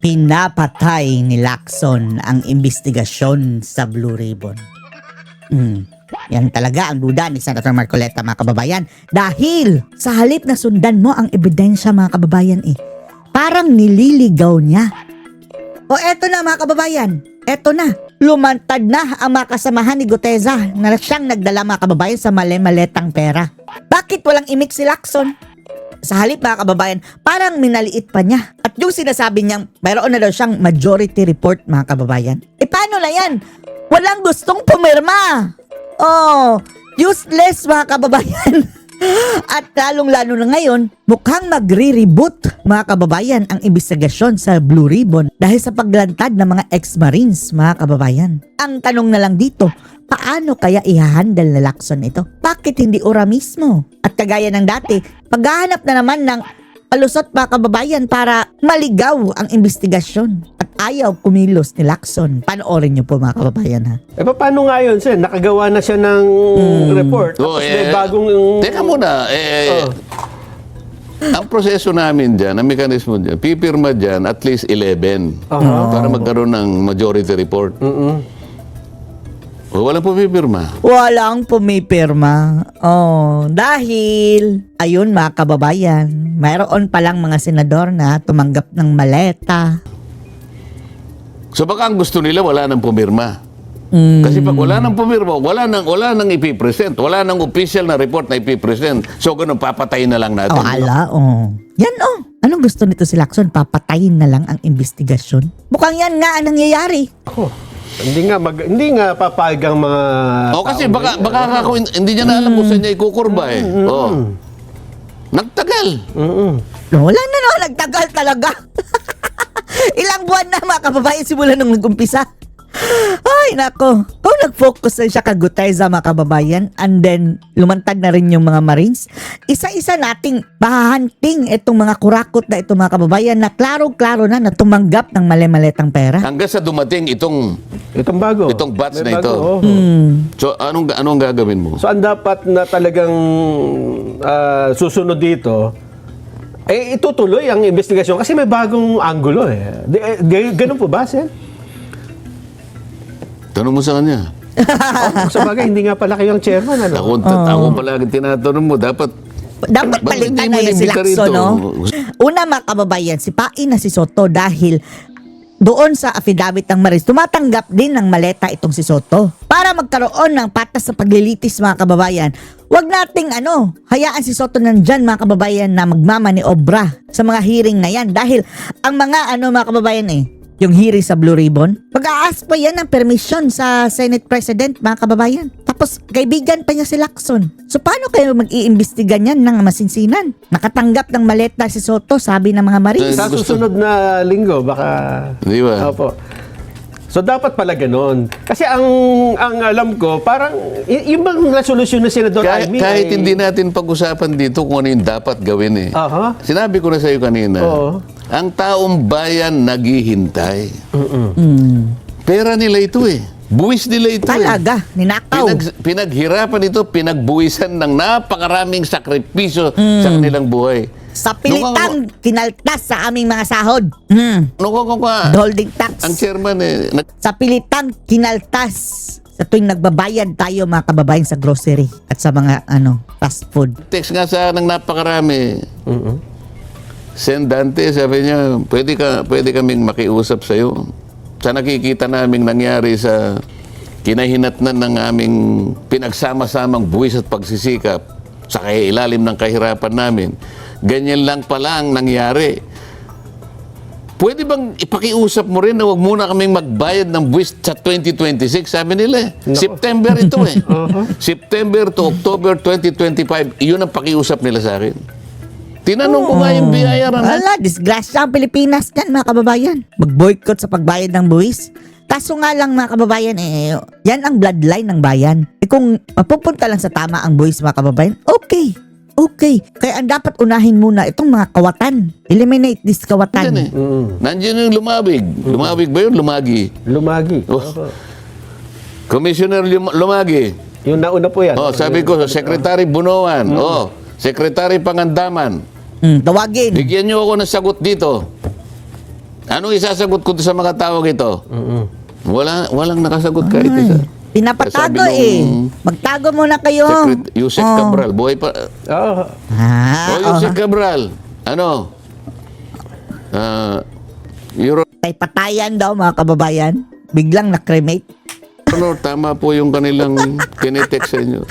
Pinapatay ni Lacson ang investigasyon sa Blue Ribbon. Yan talaga ang duda ni Senator Marcoleta, mga kababayan. Dahil sa halip na sundan mo ang ebidensya, mga kababayan, parang nililigaw niya. O eto na, mga kababayan, eto na. Lumantad na ang mga kasamahan ni Guteza na siyang nagdala, mga kababayan, sa mali-maletang pera. Bakit walang imik si Lacson? Sa halip, mga kababayan, parang minaliit pa niya. At yung sinasabi niyang mayroon na daw siyang majority report, mga kababayan. Paano na yan? Walang gustong pumirma. Oh, useless, mga kababayan. At lalong-lalo na ngayon, mukhang magre-reboot, mga kababayan, ang investigasyon sa Blue Ribbon dahil sa paglantad ng mga ex-marines, mga kababayan. Ang tanong na lang dito, paano kaya ihahandle na Lacson ito? Bakit hindi ora mismo? At kagaya ng dati, paghahanap na naman ng palusot, mga kababayan, para maligaw ang investigasyon. At ayaw kumilos ni Lacson. Panoorin niyo po, mga kababayan, ha? Paano nga yun, sir? Nakagawa na siya ng report. Tapos may bagong... Teka muna, ang proseso namin dyan, ang mekanismo dyan, pipirma dyan at least 11 para magkaroon ng majority report. Walang pumipirma. Walang pumipirma. Oh, dahil, ayun, mga kababayan, mayroon palang mga senador na tumanggap ng maleta. So baka ang gusto nila wala nang pumirma. Kasi pag wala nang pumirma, wala nang ipipresent. Wala nang official na report na ipipresent. So ganun, papatayin na lang natin. Yan, Anong gusto nito si Lacson? Papatayin na lang ang investigasyon? Mukhang yan nga ang nangyayari. Hindi nga papayag ang mga kasi baka hindi niya na alam kung saan niya ikukurba Nagtagal. Wala na, nagtagal talaga. Ilang buwan na, mga kababayan, simula nung nag-umpisa. Ay, nako. Kung nag-focus na siya kay Guteza, mga kababayan, and then lumantad na rin yung mga Marines, isa-isa nating mahahanting itong mga kurakot na itong mga kababayan na klaro-klaro na tumanggap ng mali-maletang pera. Hanggang sa dumating itong batch na ito. So, anong gagawin mo? So, ang dapat na talagang susunod dito, itutuloy ang investigasyon kasi may bagong angulo ganun po ba, sir? Tanong mo sa kanya. Sa bagay, hindi nga pala kayong chairman. Ako palagi tinatanong mo. Dapat palitan na yan si Lacson, Una, mga kababayan, si Pain na si Soto dahil doon sa affidavit ng Marines, tumatanggap din ng maleta itong si Soto. Para magkaroon ng patas sa paglilitis, mga kababayan, wag nating hayaan si Soto nandyan, mga kababayan, na magmamaniobra sa mga hearing na yan. Dahil ang mga mga kababayan yung hearing sa Blue Ribbon, pag-a-ask pa yan ng permission sa Senate President, mga kababayan. Tapos, kaibigan pa niya si Lacson. So, paano kayo mag-iimbestiga niyan ng masinsinan? Nakatanggap ng maleta si Soto, sabi ng mga Marines. Sa susunod na linggo, baka... Di ba? Opo. So, dapat pala ganon. Kasi ang alam ko, parang, yung bang resolusyon ng Senador Amy... Kahit hindi natin pag-usapan dito kung ano yung dapat gawin Sinabi ko na sa iyo kanina, ang taong bayan naghihintay. Pera nila ito Buwis nila ito Talaga, ninakaw. Pinaghirapan ito, pinagbuwisan ng napakaraming sakripisyo sa kanilang buhay. Sa pilitang kinaltas sa aming mga sahod. Holding tax. Ang chairman sa pilitang kinaltas sa tuwing nagbabayad tayo, mga kababayan, sa grocery at sa mga fast food. Text nga sa ng napakarami. Sen Dante, sabi niya, pwede kaming makiusap sa iyo. Sa nakikita naming nangyari sa kinahinatnan ng aming pinagsama-samang buwis at pagsisikap sa ilalim ng kahirapan namin. Ganyan lang pala ang nangyari. Pwede bang ipakiusap mo rin na huwag muna kaming magbayad ng buwis sa 2026? Sabi nila September ito September to October 2025, iyon ang pakiusap nila sa akin. Tinanong ko nga yung biyayaran. Disgrasya ang Pilipinas yan, mga kababayan. Mag-boycott sa pagbayad ng buwis. Kaso nga lang, mga kababayan, yan ang bloodline ng bayan. Kung mapupunta lang sa tama ang buwis, mga kababayan, okay. Kaya ang dapat unahin muna itong mga kawatan. Eliminate this kawatan. Nandiyan yung lumabig. Lumabig ba yun? Lumagi. Commissioner Lumagi. Yung nauna po yan. Sabi ko, Secretary Bunoan. Secretary Pangandaman. Tawagin. Bigyan niyo ako ng sagot dito. Anong isasagot ko sa mga tawag ito? Walang nakasagot kahit isa. Pinapatago Sabi nung Magtago muna kayo. Yusek Oh. Cabral, buhay pa. Oo. Yusek Cabral, ano? Euro, Kay patayan daw mga kababayan. Biglang na-cremate. tama po yung kanilang tinetext sa inyo.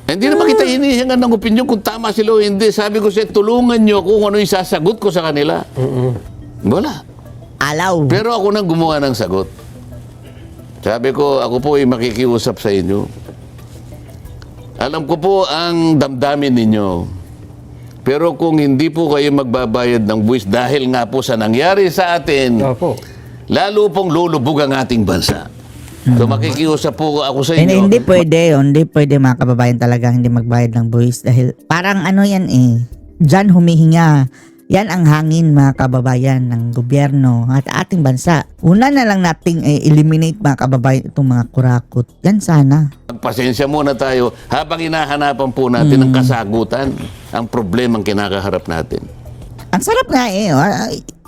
Hindi naman kita hinihingan ng opinion kung tama sila o hindi. Sabi ko siya, tulungan nyo kung ano yung sasagot ko sa kanila. Wala. Alaw. Pero ako nang gumawa ng sagot. Sabi ko, ako po ay makikiusap sa inyo. Alam ko po ang damdamin ninyo. Pero kung hindi po kayo magbabayad ng buwis dahil nga po sa nangyari sa atin, Opo. lalo pong lulubog ang ating bansa. So makikiusap po ako sa inyo. Hindi pwede. Hindi pwede mga kababayan talaga hindi magbayad ng buwis. Dahil parang ano yan Diyan humihinga. Yan ang hangin mga kababayan ng gobyerno at ating bansa. Una na lang nating eliminate mga kababayan itong mga kurakot. Yan sana. Magpasensya muna tayo habang hinahanapan po natin ang kasagutan, ang problemang kinakaharap natin. Ang sarap nga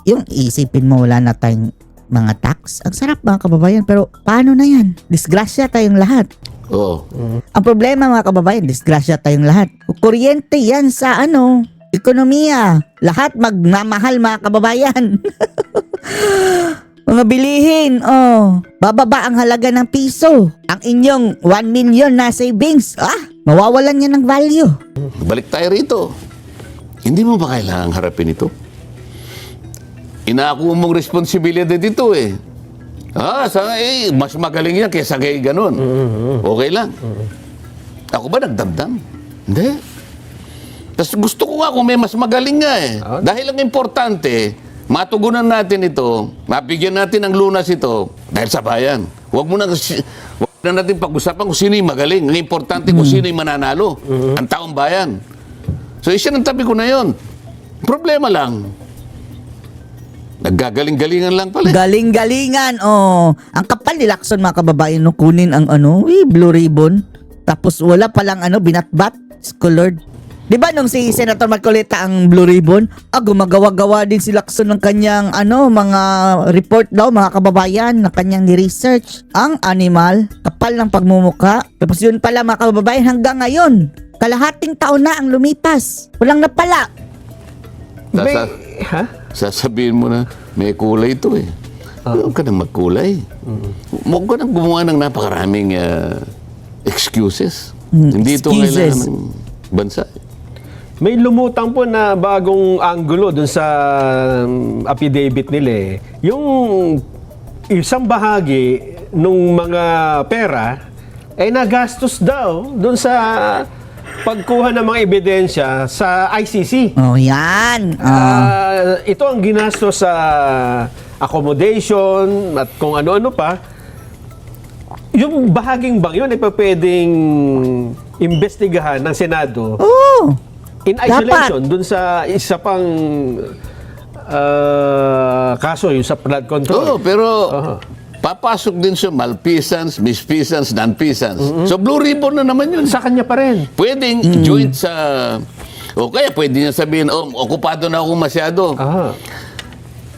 yung isipin mo wala na tayong mga tax. Ang sarap mga kababayan pero paano na yan? Disgrasya tayong lahat. Oo. Ang problema mga kababayan, disgrasya tayong lahat. Kuryente yan sa ekonomiya. Lahat magmamahal mga kababayan. Mga bilihin, bababa ang halaga ng piso. Ang inyong 1 million na savings, mawawalan yan ng value. Balik tayo rito. Hindi mo ba kailangang harapin ito? Inaako mong responsibilidad dito mas magaling yan kaysa kay ganun. Okay lang. Ako ba nagdamdam? Hindi. Tapos gusto ko nga kung may mas magaling nga Dahil ang importante, matugunan natin ito, mabigyan natin ng lunas ito dahil sa bayan. Huwag na natin pag-usapan kung sino yung magaling. Ang importante kung sino yung mananalo. Ang taong bayan. So isa ng tabi ko na yon. Problema lang. Naggagaling-galingan lang pala. Galing-galingan, Ang kapal ni Lacson mga kababayan no, kunin ang blue ribbon. Tapos wala palang binatbat, colored. Di ba nung si Senator Marcoleta ang blue ribbon, gumagawa-gawa din si Lacson ng kanyang mga report daw mga kababayan na kanyang ni-research. Ang animal, kapal ng pagmumuka. Tapos yun pala mga kababayan hanggang ngayon. Kalahating taon na ang lumipas. Walang napala. Sasabihin mo na, may kulay ito Huwag ka nang magkulay. Huwag ka nang gumawa ng napakaraming excuses. Hindi ito kailangan ng bansa. May lumutang po na bagong anggulo dun sa affidavit nila Yung isang bahagi nung mga pera ay nagastos daw dun sa pagkuha ng mga ebidensya sa ICC. Yan. Ito ang ginastos sa accommodation at kung ano-ano pa. Yung bahaging bang yun ay pwedeng imbestigahan ng Senado in isolation dun sa isa pang kaso, yung sa flood control. Pero papasok din sa malfeasance, misfeasance, non-feasance. So blue ribbon na naman yun. Sa kanya pa rin. Pwedeng joint sa... O kaya pwede niya sabihin, okupado na ako masyado.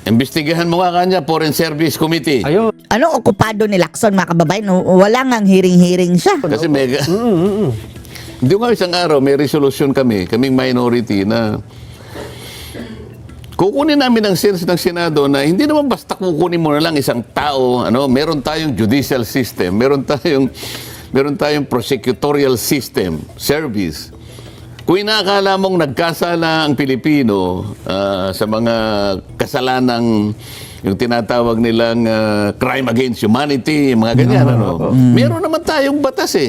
Imbestigahan mo nga kanya, Foreign Service Committee. Ayun. Anong okupado ni Lacson mga kababayan? Wala ngang hearing-hearing siya. Kasi mega... Hindi ko isang araw, may resolution kaming minority na kukunin namin ang sense ng Senado na hindi naman basta kukunin mo na lang isang tao, meron tayong judicial system, meron tayong prosecutorial system, service. Kung inaakala mong nagkasala ang Pilipino sa mga kasalanang yung tinatawag nilang crime against humanity, mga ganyan, meron naman tayong batas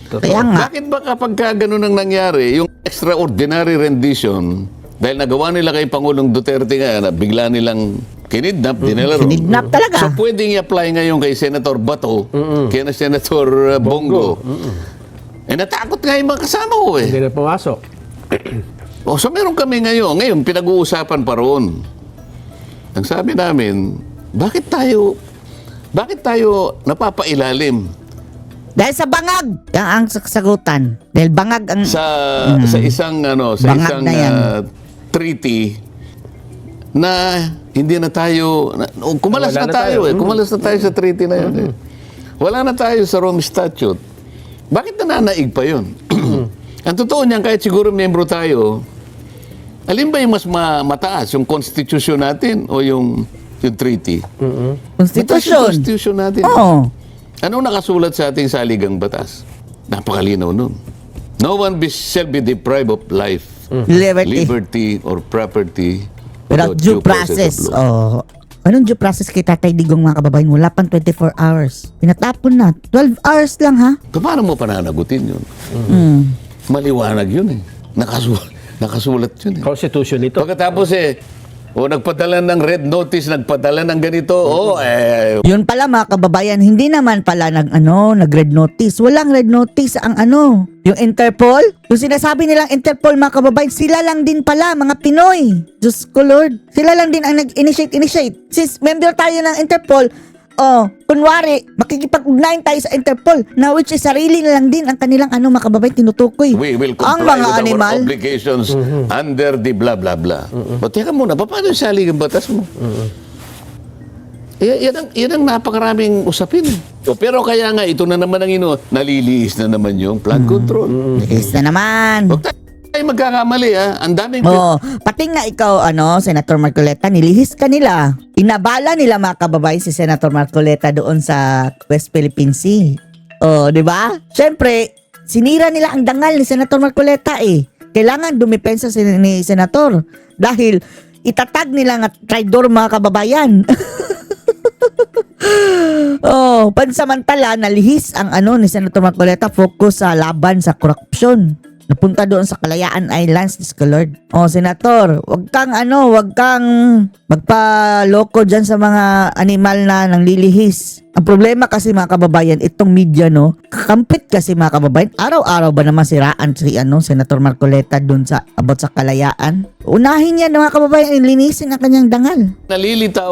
Kaya nga. Bakit ba kapag ganun ang nangyari, yung extraordinary rendition, dahil nagawa nila kay Pangulong Duterte na bigla nilang kinidnap, dinala ron. Kinidnap talaga. So pwedeng i-apply ngayon kay Senator Bato, kay Senator Bongo. Natakot nga yung mga kasama ko Hindi na pumasok. So meron kami ngayon pinag-uusapan pa roon. Ang sabi namin, bakit tayo napapailalim? Dahil sa bangag ang sasagutan. Dahil bangag ang... Sa isang Bangag isang na yan. treaty na hindi na tayo, kumalas Wala na na tayo tayo. Kumalas na tayo sa treaty na yun eh. Wala na tayo sa Rome Statute. Bakit nananaig pa yun? Ang totoo niyan, kahit siguro membro tayo, alin ba yung mas mataas? Yung constitution natin o yung treaty? Mataas yung Constitution. constitution natin. Oo. Anong nakasulat sa ating saligang batas? Napakalinaw nun. No one shall be deprived of life, liberty or property Without due process. of law. Anong due process kay Tatay Digong mga kababayan? Wala pang 24 hours. Pinatapon na. 12 hours lang ha? Paano mo pananagutin yun? Maliwanag yun eh. Nakasulat yun eh. Constitution ito. Pagkatapos nagpadala ng red notice, nagpadala ng ganito, Yun pala mga kababayan, hindi naman pala nag-red notice. Walang red notice ang yung Interpol. Yung sinasabi nilang Interpol mga kababayan, sila lang din pala, mga Pinoy. Diyos ko Lord. Sila lang din ang nag-initiate. Since member tayo ng Interpol, kunwari, makikipag-ugnayan tayo sa Interpol na which is sarili na lang din ang kanilang mga kababayan tinutukoy. we will ang comply mga with animal. our obligations under the blah blah blah. O teka muna, paano yung saligang batas mo? Yan ang napakaraming usapin. Pero kaya nga, ito na naman ang naliliis na naman yung flood control. Is na naman. Huwag tayo magkakamali ha. Ang daming... Pati nga ikaw, Senator Marcoleta, nilihis ka nila. Inabala nila mga kababayan si Senator Marcoleta doon sa West Philippine Sea. Di ba? Siyempre, sinira nila ang dangal ni Senator Marcoleta eh. Kailangan dumipensa ni Senator dahil itatag nila nga traidor mga kababayan. Pansamantala, nalihis ang ni Senator Marcoleta, focus sa laban sa korupsyon. Napunta doon sa Kalayaan Islands, Diyos ko Lord. Senator, wag kang magpaloko dyan sa mga animal na nanglilihis. Ang problema kasi mga kababayan, itong media kakampit kasi mga kababayan. Araw-araw ba naman siraan si Senator Marcoleta doon sa about sa Kalayaan? Unahin niya mga kababayan, linisin ang kanyang dangal. Nalilitaw.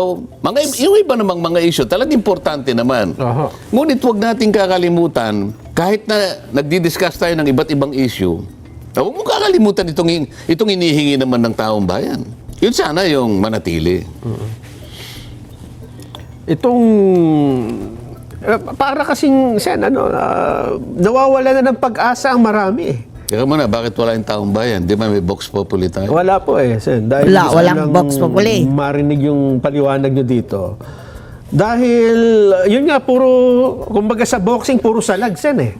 Yung iba namang mga issue, talagang importante naman. Aha. Ngunit huwag nating kakalimutan, kahit na nagdi-discuss tayo ng iba't ibang issue, huwag mo kakalimutan itong inihingi naman ng taong bayan. Yun sana yung manatili. Itong para kasing nawawala na ng pag-asa ang marami eh. Kaya muna, bakit wala yung taong bayan? Di ba may Vox Populi tayo? Wala po eh, Sen. Dahil gusto Walang lang Vox Populi. marinig yung paliwanag nyo dito. Dahil, yun nga, kumbaga sa boxing, puro salag, Sen eh.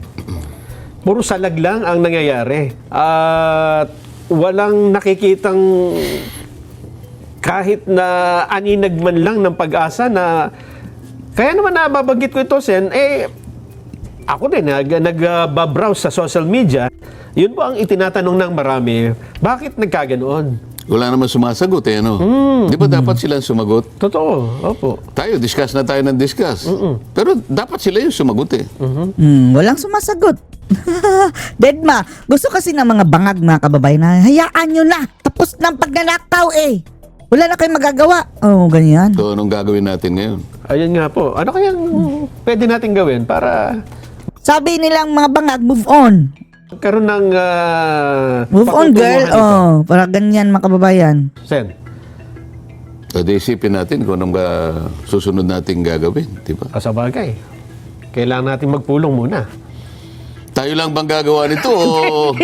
Puro salag lang ang nangyayari. At walang nakikitang kahit na aninag man lang ng pag-asa na kaya naman nababanggit ko ito, Sen, ako din, nag-browse sa social media, yun po ang itinatanong ng marami, bakit nagkaganoon? Wala naman sumasagot Di ba dapat sila sumagot? Totoo, opo. Tayo, discuss na tayo ng discuss. Pero dapat sila yung sumagot Walang sumasagot. Dedma, gusto kasi ng mga bangag mga kababayan na hayaan nyo na. Tapos ng pagnanakaw Wala na kayong magagawa. Ganyan. So, anong gagawin natin ngayon? Ayun nga po. Ano kayang pwede natin gawin para Sabi nilang mga bangag, move on. magkaroon ng Move on, girl. patutunguhan ito? Para ganyan mga kababayan. Sen, So, isipin natin kung anong susunod nating gagawin. Di ba? sa bagay, kailangan natin magpulong muna. Tayo lang bang gagawa nito? O...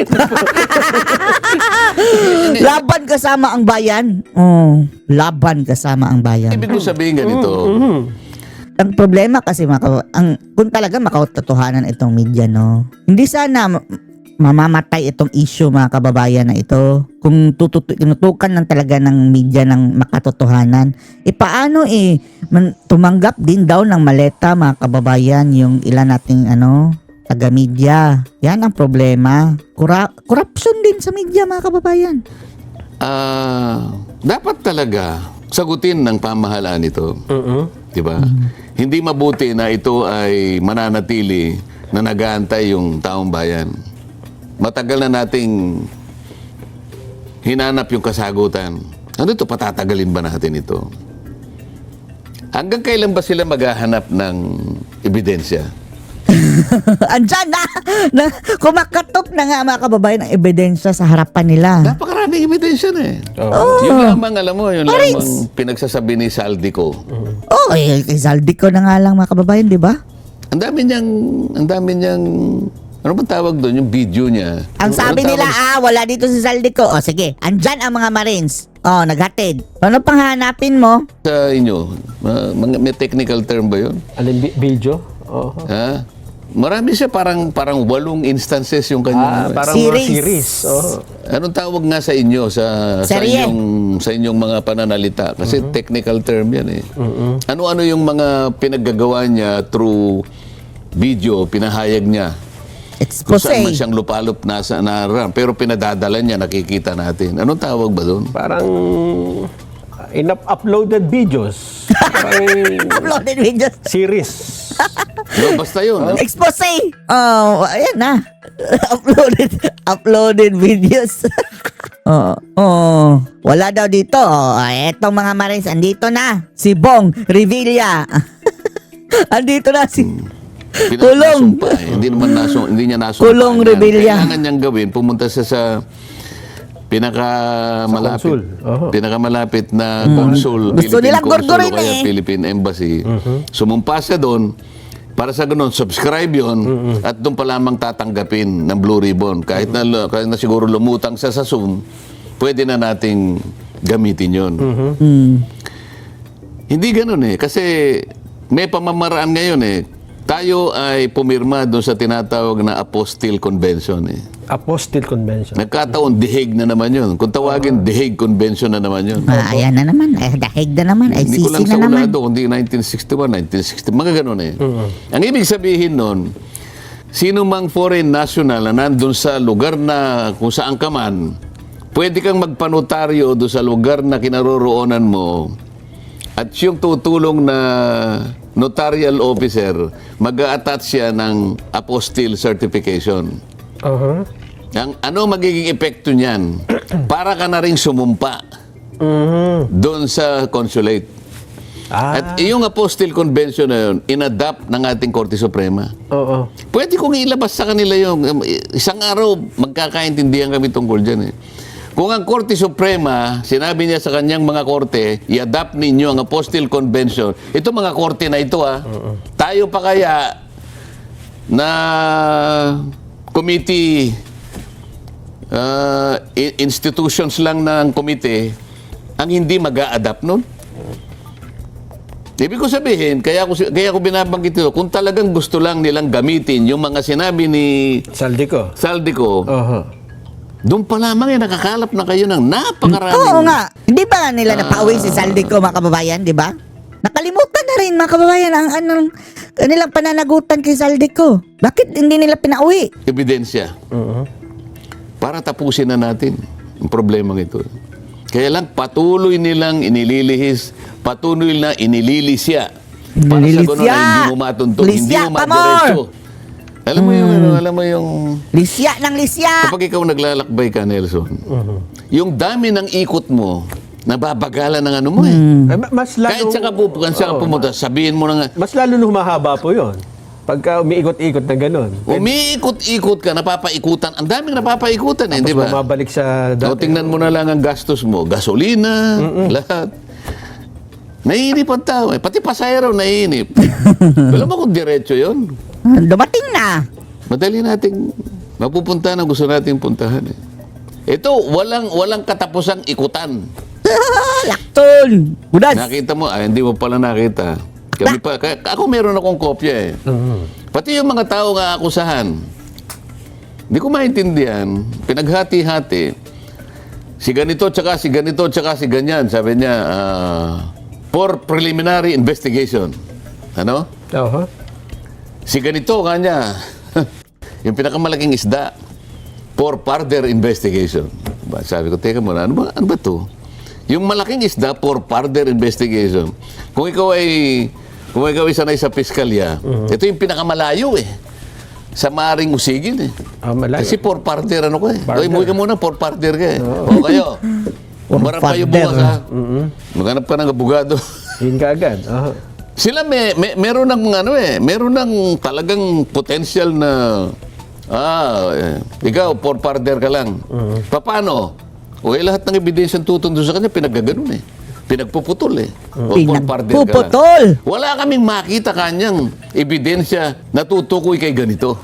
Laban kasama ang bayan. Laban kasama ang bayan. Ibig ko sabihin ganito. Ang problema kasi kung talaga makatotohanan itong media, hindi sana mamamatay itong issue mga kababayan na ito. Kung tinutukan lang talaga ng media ng makatotohanan, paano tumanggap din daw ng maleta mga kababayan yung ilan nating taga-media. Yan ang problema. Corruption din sa media mga kababayan. Dapat talaga sagutin ng pamahalaan ito. Di ba? Hindi mabuti na ito ay mananatili na nag-aantay yung taong bayan. Matagal na nating hinanap yung kasagutan. Ano ito? Patatagalin ba natin ito? Hanggang kailan ba sila maghahanap ng ebidensya? Andyan na kumakatok na nga mga kababayan ang ebidensya sa harapan nila. Napakarami maraming ebidensya na eh. Yun lamang, alam mo, yun lamang pinagsasabi ni Saldico. Oh, kay Zaldico na nga lang mga kababayan, di ba? Ang dami niyang, ano ba tawag doon, yung video niya? Ang sabi Ano nila, tawag? wala dito si Zaldico. O sige, andyan ang mga Marines. Oh, naghatid. Ano pang hanapin mo? Sa inyo, may technical term ba yun? Alin video? Oo. Ha? Marami siya, parang 8 instances yung kanya. Parang Series. mga series. Oo. Anong tawag nga sa inyo Serye. sa inyong mga pananalita kasi technical term 'yan eh. Ano-ano yung mga pinaggagawa niya through video, pinahayag niya. Kung saan man Expose. siyang lupalop nasa naran, pero pinadadala niya, nakikita natin. Anong tawag ba doon? Parang uploaded videos. Parang Uploaded videos. series. No, basta yun. Expose. Oh, ayan na. uploaded videos. Wala daw dito. Etong mga Marines, andito na. Si Bong Revilla. andito na si Kulong. Pinasumpa eh. Hindi niya nasumpa. Kulong Revilla. Kailangan niyang gawin, pumunta siya sa pinakamalapit Sa konsul. pinakamalapit na konsul, Gusto nilang Consul o gorgorin kaya eh. Philippine Embassy. Sumumpa siya doon para sa ganun, subscribe yon at doon pa lamang tatanggapin ng Blue Ribbon. Kahit na siguro lumutang siya sa Zoom, pwede na nating gamitin yon. Hindi ganun eh. Kasi may pamamaraan ngayon eh. Tayo ay pumirma doon sa tinatawag na Apostille Convention eh. Apostille Convention. Nagkataon, The Hague na naman yun. Kung tawagin, The Hague Convention na naman yun. Ayan na naman. Dahig na naman. Ay, Hindi ko lang sisi sa na naman. ulado, kundi 1961, 1960, mga ganun eh. Ang ibig sabihin nun, sino mang foreign national na nandun sa lugar na kung saan ka man, pwede kang magpanotaryo doon sa lugar na kinaroroonan mo at yung tutulong na notarial officer, mag-a-attach siya ng apostille certification. Uh-huh. Ano magiging epekto niyan? Para ka na rin sumumpa doon sa consulate. At yung Apostille Convention na yun, inadapt ng ating Korte Suprema. Oo. Pwede kong ilabas sa kanila yung isang araw, magkakaintindihan kami tungkol dyan eh. Kung ang Korte Suprema, sinabi niya sa kanyang mga korte, i-adapt ninyo ang Apostille Convention. Ito mga korte na ito tayo pa kaya na committee, institutions lang ng komite, ang hindi mag-a-adapt nun? Ibig ko sabihin, kaya ko binabanggit ito, kung talagang gusto lang nilang gamitin yung mga sinabi ni Saldico. Saldico, doon pa lamang nakakalap na kayo ng napakaraming... Oo nga. Hindi ba nga nila napauwi si Saldico, mga kababayan, di ba? Nakalimutan na rin, mga kababayan, ang kanilang pananagutan kay Saldico. Bakit hindi nila pinauwi? Ebidensya. Para tapusin na natin ang problemang ito. Kaya lang patuloy nilang inililihis, patuloy na inililisya. Para sa ganun na hindi mo matuntun, hindi Lisya mo pa madiretso. Alam mo yung... Lisya ng lisya! Kapag ikaw naglalakbay ka, Nelson, yung dami ng ikot mo, nababagalan ng ano mo eh. Mas lalo, Kahit saan ka pumunta, sabihin mo na nga, mas lalo na humahaba po yun. Pagka umiikot-ikot na gano'n. umiikot-ikot ka, napapaikutan. Ang daming napapaikutan eh, di ba? Bumabalik sa O, tingnan mo na lang ang gastos mo. Gasolina, lahat. Naiinip ang tao eh. Pati pasahero naiinip. Alam mo kung diretso yun? Dumating na! Madali nating mapupunta na gusto nating puntahan eh. Ito, walang katapusang ikutan. Laktol! Budas! Nakita mo, hindi mo pala nakita. Ako meron akong kopya eh. Pati yung mga tao nga akusahan, hindi ko maintindihan, pinaghati-hati. Si ganito, tsaka si ganito, tsaka si ganyan. Sabi niya, for preliminary investigation. Ano? Si ganito kanya, yung pinakamalaking isda, for further investigation. Sabi ko, teka muna, ano ba to? Yung malaking isda for further investigation. Kung ikaw ay sanay sa piskalya, ito yung pinakamalayo eh. Sa maring usigin eh. Malayo. Kasi for further ano ko eh. Further. Umuwi ka muna, for further ka eh. O kayo, umarap kayo bukas ha. Maghanap ka ng abogado. Yun ka agad. Sila meron ng meron ng talagang potential na ikaw for further ka lang. Paano? O lahat ng ebidensyang tutundo sa kanya, pinagaganon eh. Pinagpuputol eh. O pulparder ka. Pinagpuputol. Wala kaming makita kanyang ebidensya na tutukoy kay ganito.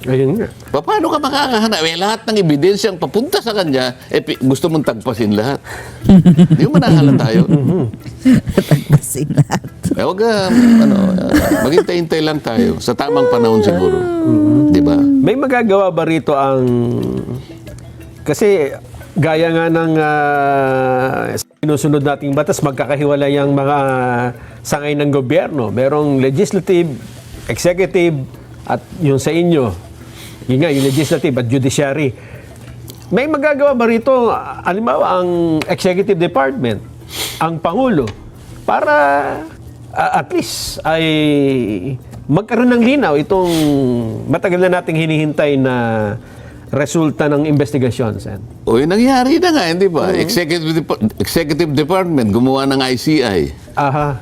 Ayun nga. Paano ka makakahanap? Lahat ng ebidensyang papunta sa kanya, gusto mong tagpasin lahat. Hindi mo manahalan tayo. Tagpasin lahat. Huwag maghintay-hintay lang tayo sa tamang panahon siguro. Di ba? May magagawa ba rito ang... Kasi gaya nga ng sinusunod nating batas, magkakahiwalay ang mga sangay ng gobyerno. Merong legislative, executive, at yung sa inyo, yun nga, yung legislative at judiciary. May magagawa ba rito, halimbawa, ang executive department, ang Pangulo, para at least ay magkaroon ng linaw itong matagal na nating hinihintay na resulta ng investigasyon, Sen? O yung nangyari na nga, hindi ba? Executive Department, gumawa ng ICI. Aha.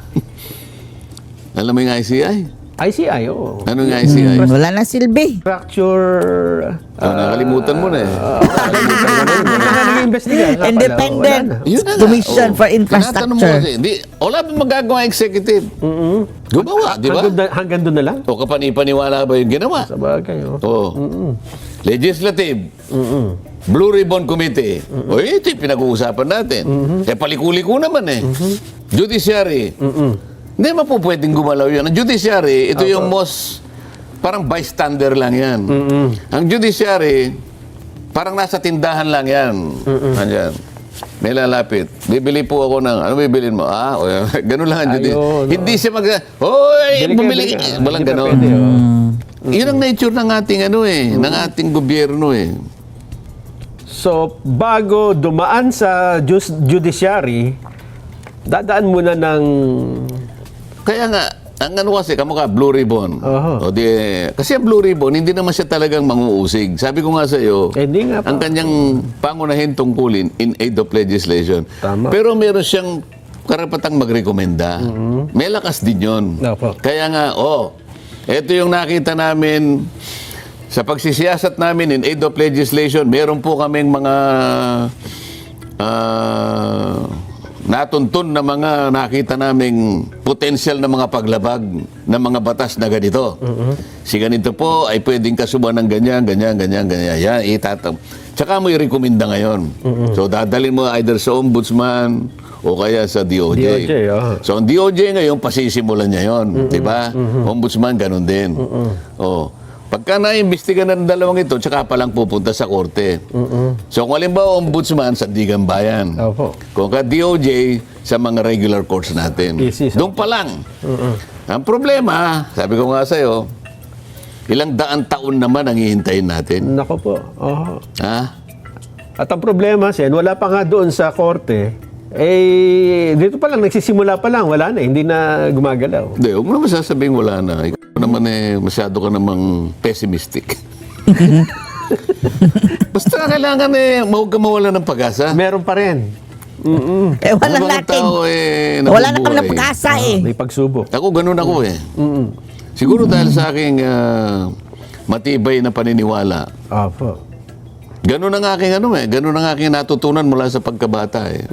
Alam mo yung ICI? ICI, oo. Ano yung ICI? Wala na silbi. Fracture... Nakalimutan mo na eh. Independent Yun na nga. Commission Oo. for Tinatanong mo Infrastructure. kasi, wala pa magagawa executive. Gumawa, di ba? Hanggang doon na lang? O kapanipaniwala ba yung ginawa? Sa bagay, oh. Oo. Legislative. Blue Ribbon Committee. O ito yung pinag-uusapan natin. Eh palikuli-ko naman eh. Judiciary. Hindi mo po pwedeng gumalaw yan. Ang judiciary, ito yung most, parang bystander lang yan. Ang judiciary, parang nasa tindahan lang yan. Andyan. May lalapit. Bibili po ako ng, ano bibilin mo? O, ganun lang ang judiciary. Ayun, Hindi siya hoy, bumili. Walang Hindi pa ganon. pwede, oh. Yun ang nature ng ating ng ating gobyerno eh. So, bago dumaan sa judiciary, dadaan muna ng... Kaya nga, ang ano kasi, kamukha, Blue Ribbon. Aha. Kasi ang Blue Ribbon, hindi naman siya talagang manguusig. Sabi ko nga sa iyo, Hindi nga pa. ang kanyang pangunahin tungkulin in aid of legislation. Tama. Pero meron siyang karapatang magrekomenda. May lakas din yun. Opo. Kaya nga, ito yung nakita namin sa pagsisiyasat namin in aid of legislation, meron po kaming mga natuntun na mga nakita naming potensyal na mga paglabag ng mga batas na ganito. Si ganito po ay pwedeng kasuban ng ganyan. Yan, tsaka mo i-recommenda ngayon. So, dadalhin mo either sa ombudsman o kaya sa DOJ. So, ang DOJ ngayon, pasisimulan niya yon, di ba? Ombudsman, ganun din. Pagka naimbestigan na ng dalawang ito, tsaka pa lang pupunta sa korte. So, kung halimbawa ombudsman, Sandigan Bayan. Opo. Kung ka DOJ, sa mga regular courts natin. Doon pa lang. Ang problema, sabi ko nga sa'yo, ilang daan taon naman ang hihintayin natin. Nako po. Oho. Ha? At ang problema, Sen, wala pa nga doon sa korte, dito pa lang, nagsisimula pa lang, wala na, hindi na gumagalaw. Hindi, huwag mo naman sasabihin wala na. Ikaw naman masyado ka namang pessimistic. Basta kailangan huwag ka mawala ng pag-asa. Meron pa rin. Wala Ano bang natin. tao, Wala na kami nabubuhay? ng pag-asa eh. May pagsubok. Ako, ganun ako eh. Siguro dahil sa aking matibay na paniniwala. Opo. Ganun ang aking ganun ang aking natutunan mula sa pagkabata eh.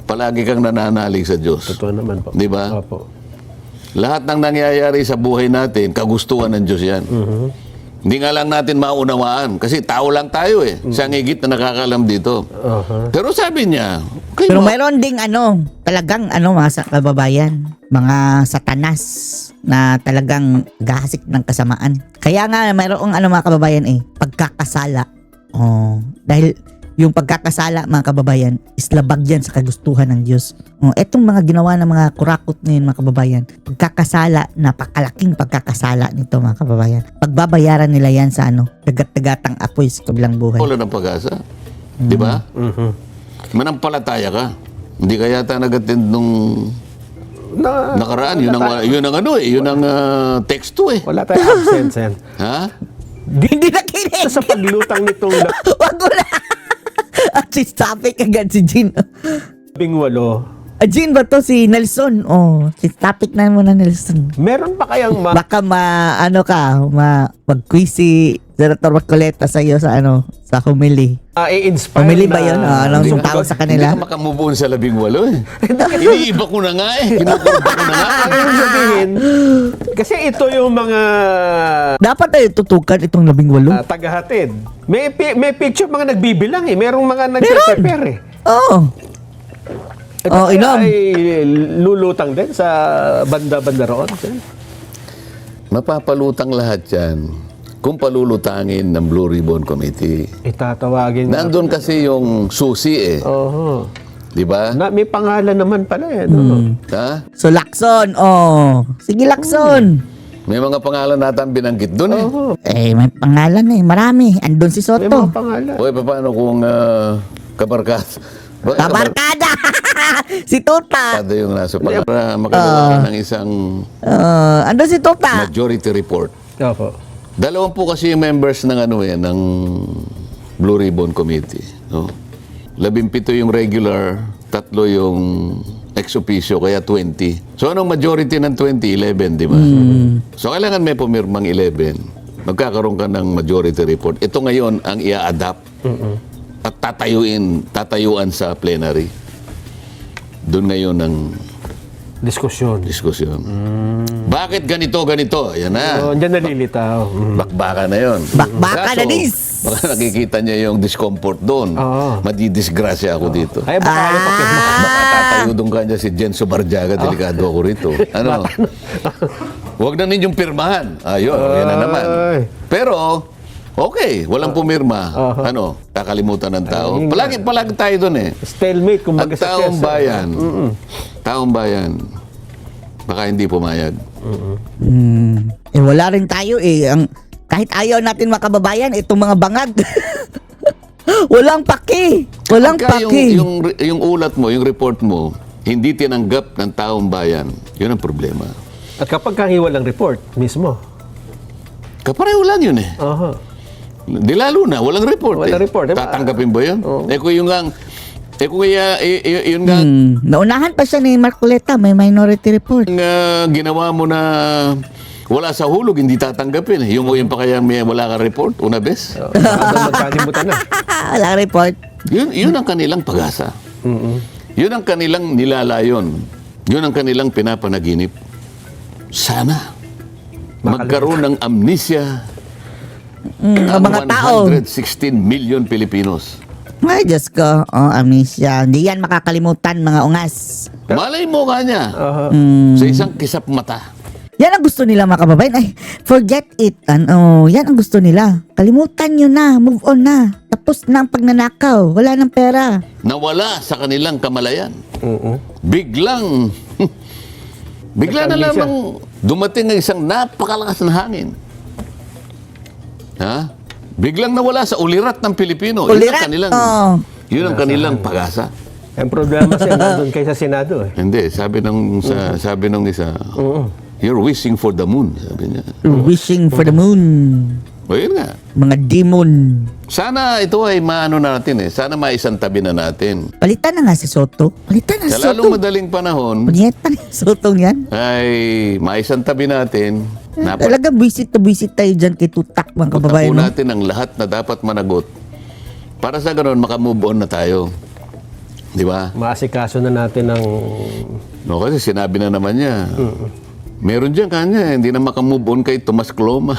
Palagi kang nananalig sa Diyos. Totoo naman po. Di ba? Opo. Lahat ng nangyayari sa buhay natin, kagustuhan ng Diyos yan. Hindi nga lang natin maunawaan. Kasi tao lang tayo eh. Siya ang higit na nakakalam dito. Pero sabi niya, Pero mayroon ding talagang mga kababayan, mga satanas na talagang gahasik ng kasamaan. Kaya nga mayroong mga kababayan pagkakasala. Dahil yung pagkakasala mga kababayan is labag yan sa kagustuhan ng Diyos. Etong mga ginawa ng mga kurakot ngayon mga kababayan, pagkakasala, napakalaking pagkakasala nito mga kababayan. Pagbabayaran nila yan sa dagat-dagatang apoy sa kabilang buhay. wala ng pag-asa. Di ba? Manampalataya ka. Hindi ka yata nag-attend nung nakaraan. Yun ang teksto eh. Wala tayong absent, Sen. Ha? Hindi nakinig. Sa paglutang nitong Wag mo na. At si topic agad si Jean. 18, Jean ba to? Si Nelson. Si topic na muna Nelson. meron pa kayang Baka mag-quiz si Senator Marcoleta sa iyo sa sa humili. I-inspire Humili ba na- 'yun? Anong Hindi tawag ka- sa kanila? Hindi ka makamove on sa 18 eh. Iniiba ko na nga eh. Kinukurba ko na nga. Ang ibig sabihin, kasi ito yung mga Dapat ay tutukan itong 18. tagahatid. May picture mga nagbibilang eh. Merong mga nagpe-prepare eh. Oo. Ito Oh, kaya inom. ay lulutang din sa banda-banda roon. Mapapalutang lahat yan kung palulutangin ng Blue Ribbon Committee. Itatawagin na. Nandun kasi yung susi eh. Oho. Di ba? May pangalan naman pala eh. No? Ha? So Lacson, sige Lacson. May mga pangalan natin binanggit dun eh. Oho. May pangalan marami. Andun si May Soto. mga pangalan. O paano kung kabarkas? Kabarkada! Si Tuta. Kabarkada yung nasa para makagawa ng isang Andun si Tuta. majority report. Opo. 2 po kasi yung members ng ng Blue Ribbon Committee. No? 17 yung regular, 3 yung ex officio, kaya 20. So anong majority ng 20? 11, di ba? So kailangan may pumirmang 11. Magkakaroon ka ng majority report. Ito ngayon ang ia-adapt at tatayuan sa plenary. Doon ngayon ang Diskusyon. diskusyon. Bakit ganito? Ayan na. Oh, diyan nalilitaw. Bakbaka na yun. Bakbaka na, Kaso, dis. Baka nakikita niya yung discomfort doon. Oo. Madidisgrasya ako dito. Ay, baka ayaw pa pirma. Baka tatayo doon kanya si Jenso Barjaga, delikado ako rito. Ano? Huwag na ninyong pirmahan. Ayun, yan na naman. Ay. Pero, okay, walang pumirma. Ano, kakalimutan ng tao. Palagi tayo doon eh. Stalemate, At kumbaga sa taong chess. bayan, baka hindi pumayag. Wala rin tayo kahit ayaw natin makababayan, itong mga bangag. Walang paki. Walang Pagka paki. yung ulat mo, yung report mo, hindi tinanggap ng taong bayan, yun ang problema. At kapag kahiwalang report mismo. Kapareho lang yun eh. Aha. Di lalo na, walang report Walang report, eh. Tatanggapin ba yun? Oo. Kung yung gang, yun nga, Naunahan pa siya ni Marcoleta, may minority report. ginawa mo na wala sa hulog, hindi tatanggapin. Yung pa kaya may wala kang report, una bes. Hanggang magkalimutan na. Wala report. Yun ang kanilang pag-asa. Yun ang kanilang nilalayon. Yun ang kanilang pinapanaginip. Sana magkaroon ng amnesia Ang mga tao. 116 million Pilipinos. Ay, Diyos ko. Amnesia. Hindi yan makakalimutan, mga ungas. Malay mo ka niya sa isang kisap mata. Yan ang gusto nila, mga kababayan. Ay, forget it. Yan ang gusto nila. Kalimutan nyo na. Move on na. Tapos na ang pagnanakaw. Wala ng pera. Nawala sa kanilang kamalayan. Oo. Biglang na Nagka-amnesia. lamang dumating ang isang napakalakas na hangin. Ha? Biglang nawala sa ulirat ng Pilipino. Ulirat, Yun ang kanilang pag-asa. Ang problema siya, nandun kayo sa Senado eh. Hindi, sabi nung isa, you're wishing for the moon, sabi niya. Wishing for the moon. O yun nga. Mga demon. Sana ito ay maano natin eh. Sana maisantabi na natin. Palitan na nga si Soto. Palitan na si Sa Soto. lalong madaling panahon, Punyeta na yung Sotong yan. ay maisantabi natin. Talaga visit tayo dyan kay Tutak, mga Pagtapo kababayan. No? natin ang lahat na dapat managot. Para sa ganoon, makamove on na tayo. Di ba? Maasikaso na natin ng... No, kasi sinabi na naman niya. Meron dyan kanya, hindi na makamove on kay Tomas Cloma.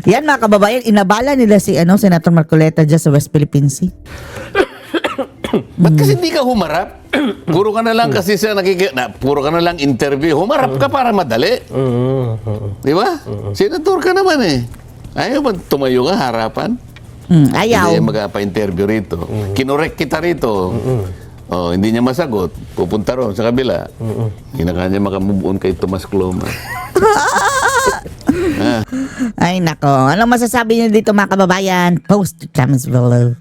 Yan, mga kababayan, inabala nila si Senator Marcoleta dyan sa West Philippine Sea. Ba't kasi hindi ka humarap? Puro ka na lang kasi puro ka na lang interview. Humarap ka para madali. Di ba? Senator ka naman eh. Ayaw ba tumayo ka harapan? Ayaw. Hindi magpa-interview rito. Kinorek kita rito. Hindi niya masagot. Pupunta ron sa kabila. Hinaka niya makamove on kay Tomas Cloma. Ay, nako. Anong masasabi niyo dito, mga kababayan? Post to comments below.